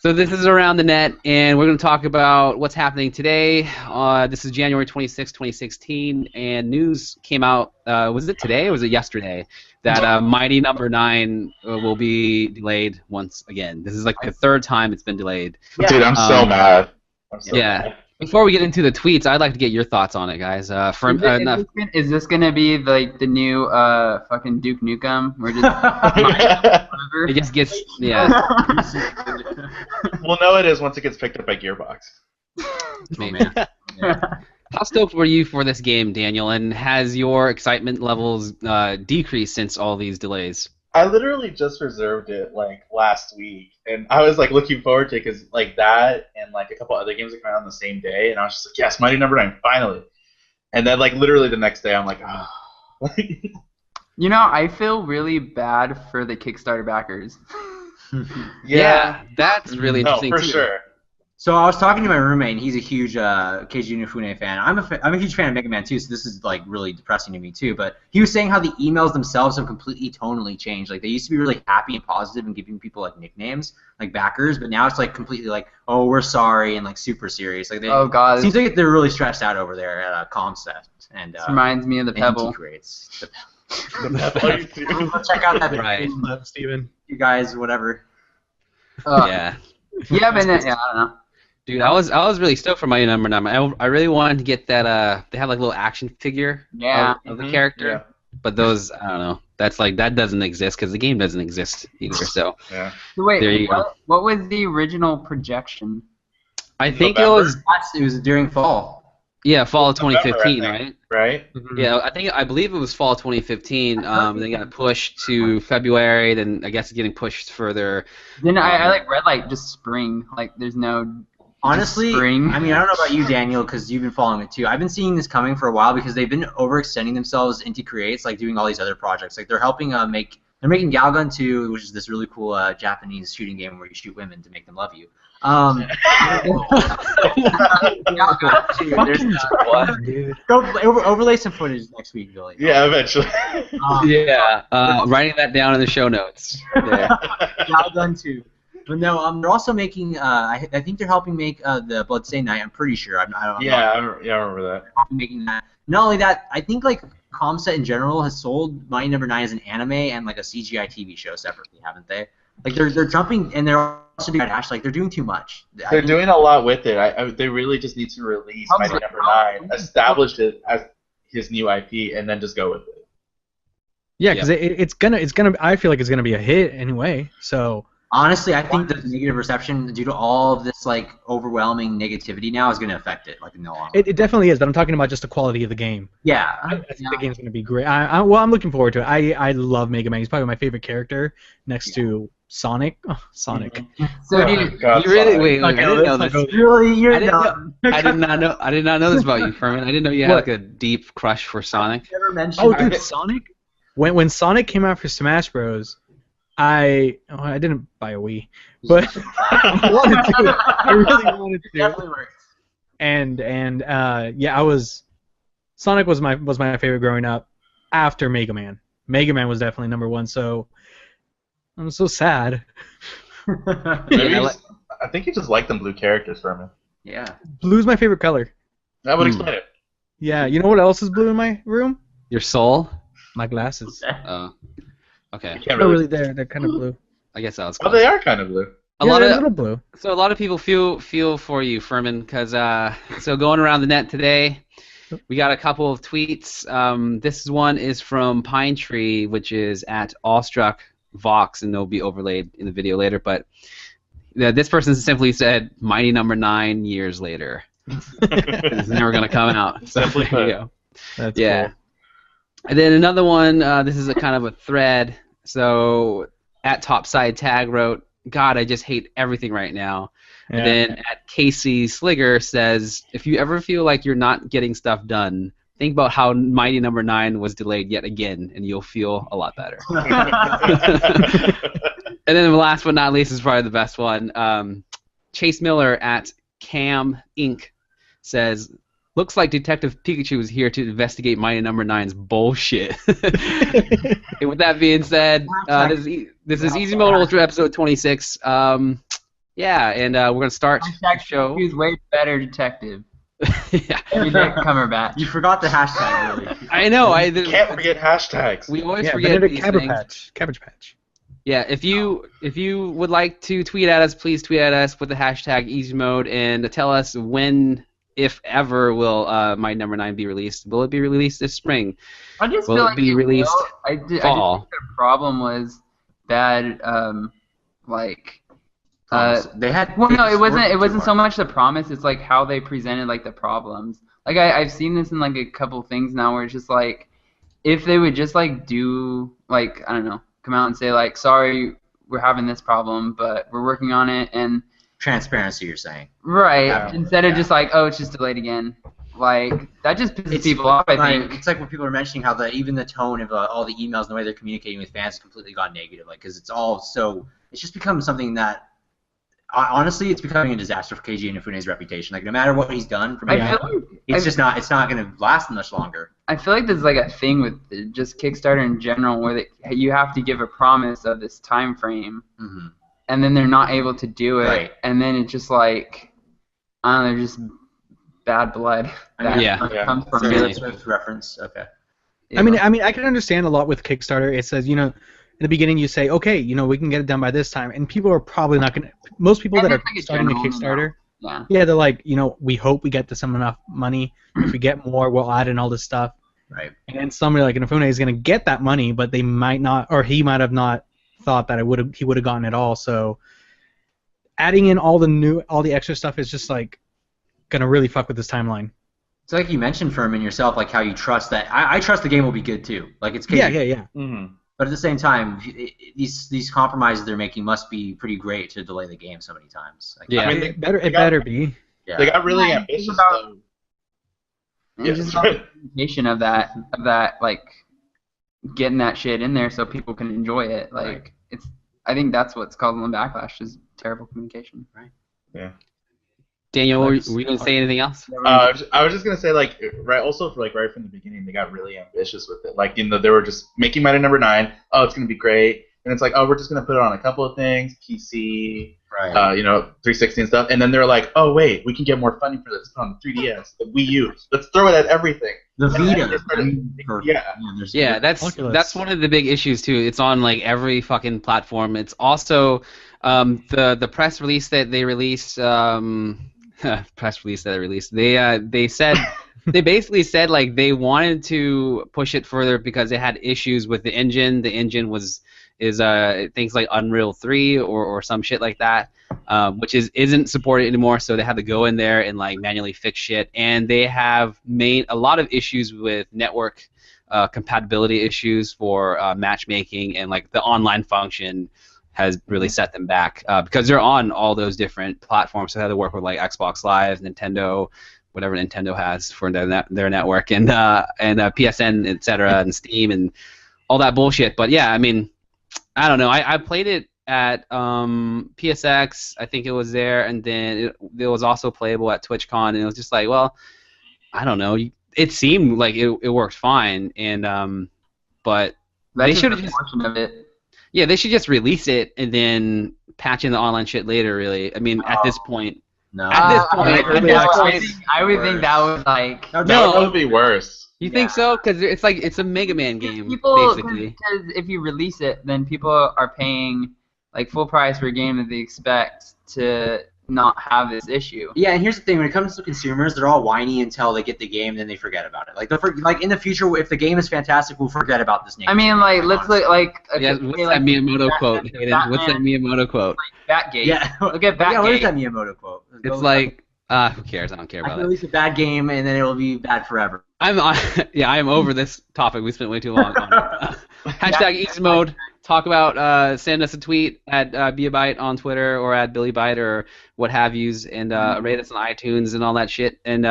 So this is Around the Net, and we're going to talk about what's happening today. This is January 26, 2016, and news came out, was it today or was it yesterday, that Mighty Number 9 will be delayed once again. This is like the third time it's been delayed. Yeah. Dude, I'm so mad. Mad. Before we get into the tweets, I'd like to get your thoughts on it, guys. Is this gonna be like the new fucking Duke Nukem? We're just it just gets We'll know it is once it gets picked up by Gearbox. Oh, man. Yeah. How stoked were you for this game, Daniel? And has your excitement levels decreased since all these delays? I literally just reserved it like last week, and I was like looking forward to it because like that and like a couple other games that come out on the same day, and I was just like, yes, Mighty Number 9, finally. And then like literally the next day, I'm like, oh. You know, I feel really bad for the Kickstarter backers. Yeah, that's really interesting for too. Sure. So I was talking to my roommate, and he's a huge Keiji Inafune fan. I'm a huge fan of Mega Man too, so this is like really depressing to me too. But he was saying how the emails themselves have completely tonally changed. Like they used to be really happy and positive and giving people like nicknames, like backers, but now it's like completely like, oh, we're sorry, and like super serious. Like oh god, it seems like they're really stressed out over there at Comset. And this reminds me of the Pebble. Creates. Check out that right, Steven. You guys, whatever. Yeah. Yeah, but I don't know. Dude, I was really stoked for Mighty Number 9. I really wanted to get that. They have like a little action figure of the character, but those I don't know. That's like that doesn't exist because the game doesn't exist either. So yeah. So wait, there you go. What was the original projection? I think November? It was during fall. Yeah, fall of November, 2015, I right? think, right? Mm-hmm. Yeah, I believe it was fall 2015. Then got pushed to February. Then I guess it's getting pushed further. Then I like read like just spring. Like there's no. Honestly, spring. I mean, I don't know about you, Daniel, because you've been following it too. I've been seeing this coming for a while because they've been overextending themselves into creates, like doing all these other projects. Like they're helping they're making Galgun 2, which is this really cool Japanese shooting game where you shoot women to make them love you. Overlay some footage next week, Billy. Yeah, eventually. Writing that down in the show notes. Yeah. Galgun 2. But no, they're also making. I think they're helping make the Bloodstained Night. I'm pretty sure. I remember that. Making that. Not only that, I think like Comset in general has sold Mighty Number 9 as an anime and like a CGI TV show separately, haven't they? Like they're jumping and they're also doing Ash. Like they're doing too much. They're doing a lot with it. They really just need to release Mighty Number 9, establish it as his new IP, and then just go with it. Yeah, because it's gonna. I feel like it's gonna be a hit anyway. So. Honestly, I think the negative reception due to all of this like overwhelming negativity now is going to affect it like in the long run. It definitely is, but I'm talking about just the quality of the game. Yeah, I think the game's going to be great. I'm looking forward to it. I love Mega Man. He's probably my favorite character next to Sonic. Oh, Sonic. So you really wait? I didn't know this. Really, I did not know this about you, Furman. I didn't know you had like a deep crush for Sonic. Never mentioned. Oh, dude, Sonic. When Sonic came out for Smash Bros. I didn't buy a Wii, but I wanted to. I really wanted to. Definitely works. And Sonic was my favorite growing up. After Mega Man, Mega Man was definitely number one. So I'm so sad. I think you just like them blue characters, Furman. Yeah. Blue's my favorite color. That would explain it. Yeah. You know what else is blue in my room? Your soul. My glasses. Okay. They're really there. They're kind of blue. I guess that was. Well, they are kind of blue. A little blue. So a lot of people feel for you, Furman, because so going around the net today, we got a couple of tweets. This one is from Pine Tree, which is at Awestruck Vox, and they'll be overlaid in the video later. But this person simply said, "Mighty Number 9 years later." It's never gonna come out. So there you go. That's cool. And then another one, this is a kind of a thread. So at Topside Tag wrote, "God, I just hate everything right now." Yeah. And then at Casey Sligger says, "If you ever feel like you're not getting stuff done, think about how Mighty Number 9 was delayed yet again, and you'll feel a lot better." And then last but not least is probably the best one. Chase Miller at Cam Inc. says, "Looks like Detective Pikachu is here to investigate Mighty Number 9's bullshit." And with that being said, this is Easy Mode Ultra episode 26. Yeah, and we're gonna start the Hashtag show. He's way better detective. Yeah. Benedict Cumberbatch. You forgot the hashtag, really. I know. Can't forget hashtags. We always Yeah, forget Benedict these things. Cabbage Patch. Yeah, if you would like to tweet at us, please tweet at us with the hashtag Easy Mode and tell us when, if ever, will Mighty Number 9 be released. Will it be released this spring? I just Will feel it like be released I just fall? think the problem was bad, like. They had. Well, no, it wasn't. It too wasn't so hard. much the promise. It's like how they presented like the problems. Like I've seen this in like a couple things now, where it's just like, if they would just like do like I don't know, come out and say like, sorry, we're having this problem, but we're working on it, and Transparency, you're saying. right Yeah. instead of just like, oh, it's just delayed again. Like that just pisses people off. I think. It's like when people are mentioning how even the tone of all the emails and the way they're communicating with fans has completely gone negative. Like, because it's all so. It's just become something that. Honestly, it's becoming a disaster for Keiji Inafune's reputation. Like, no matter what he's done, from I feel like it's not going to last much longer. I feel like there's like a thing with just Kickstarter in general where you have to give a promise of this time frame, Mm-hmm. and then they're not able to do it, Right. and then it's just like I don't know, just bad blood. That Yeah. comes from Certainly. it. Swift reference. Okay. I mean, I can understand a lot with Kickstarter. It says, in the beginning you say, okay, we can get it done by this time, and people are probably not going to. Most people And that are it's like a starting a general Kickstarter, Yeah. yeah, they're like, we hope we get to some enough money. If we get more, we'll add in all this stuff. Right. And then somebody like Inafune is going to get that money, but they might not, or he might have not thought that he would have gotten it all. So adding in all the extra stuff is just like going to really fuck with this timeline. It's like you mentioned, Furman, yourself, like how you trust that. I trust the game will be good too. Like it's Keiji. Yeah. Mm-hmm. But at the same time, these compromises they're making must be pretty great to delay the game so many times. Like, Yeah. I mean, It better be. yeah. They got really Yeah, ambitious it's about- though. And Yeah, just sorry. about the communication of that like getting that shit in there so people can enjoy it. Like Right. it's I think that's what's causing the backlash is terrible communication. Daniel, were you gonna say anything else? I was just gonna say, like, also for right from the beginning, they got really ambitious with it. Like, they were just making Mighty Number 9. Oh, it's gonna be great, and it's like, oh, we're just gonna put it on a couple of things, PC, Right. 360 and stuff. And then they're like, oh wait, we can get more funding for this. Put on the 3DS, the Wii U. Let's throw it at everything. The And then Vita. they started- yeah. there's- Yeah, that's Oculus. one of the big issues too. It's on like every fucking platform. It's also the press release that they released. Press release that they released. They said they basically said like they wanted to push it further because they had issues with the engine. The engine is things like Unreal 3 or some shit like that, which isn't supported anymore. So they had to go in there and like manually fix shit. And they have made a lot of issues with network compatibility issues for matchmaking, and like the online function has really set them back because they're on all those different platforms. So they had to work with like Xbox Live, Nintendo, whatever Nintendo has for their network, and PSN, etc., and Steam and all that bullshit. But yeah, I mean, I don't know. I played it at PSX. I think it was there, and then it was also playable at TwitchCon, and it was just like, well, I don't know. It seemed like it worked fine, and but That's they just should a have just. portion of it. Yeah, they should just release it and then patch in the online shit later. Really, I mean, at this point, No. At this point, I would think that was like That would be worse. you think so? Because it's a Mega Man game, people basically. because if you release it, then people are paying like full price for a game that they expect to not have this issue. Yeah, and here's the thing: when it comes to consumers, they're all whiny until they get the game, then they forget about it. Like in the future, if the game is fantastic, we'll forget about this name. I mean, like let's look like Yeah, okay, what's like, that Miyamoto quote? Batman- Hayden? What's that Miyamoto quote? Batgate. Yeah. Look at Yeah, what is Batgate. that Miyamoto quote? It's like, who cares? I don't care I about can it. release a bad game, and then it'll be bad forever. I am over this topic. We spent way too long on it. Hashtag Easy Mode. Talk about, send us a tweet at BeAByte on Twitter or at BillyByte or what have yous, and rate us on iTunes and all that shit. And